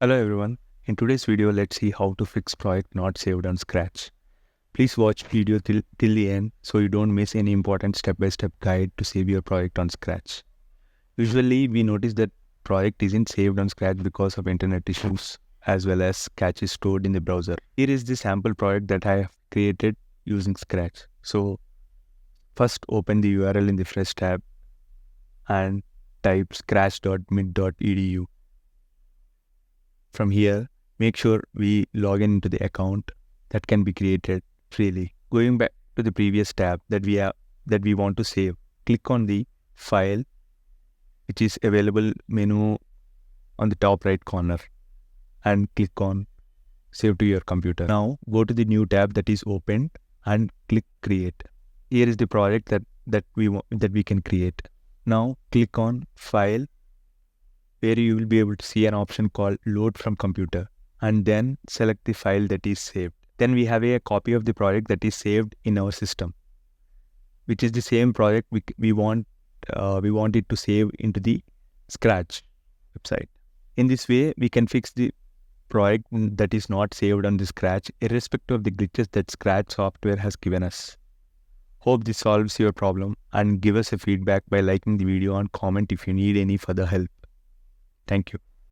Hello everyone. In today's video, let's see how to fix project not saved on Scratch. Please watch video till the end so you don't miss any important step-by-step guide to save your project on Scratch. Usually, we notice that project isn't saved on Scratch because of internet issues as well as cache stored in the browser. Here is the sample project that I have created using Scratch. So first open the URL in the Fresh tab and type scratch.mid.edu. From here, make sure we log in into the account that can be created freely. Going back to the previous tab that we want to save, click on the file, which is available menu on the top right corner, and click on save to your computer. Now go to the new tab that is opened and click create. Here is the project that we can create. Now click on file, where you will be able to see an option called load from computer, and then select the file that is saved. Then we have a copy of the project that is saved in our system, which is the same project we want it to save into the Scratch website. In this way, we can fix the project that is not saved on the Scratch, irrespective of the glitches that Scratch software has given us. Hope this solves your problem, and give us a feedback by liking the video and comment if you need any further help. Thank you.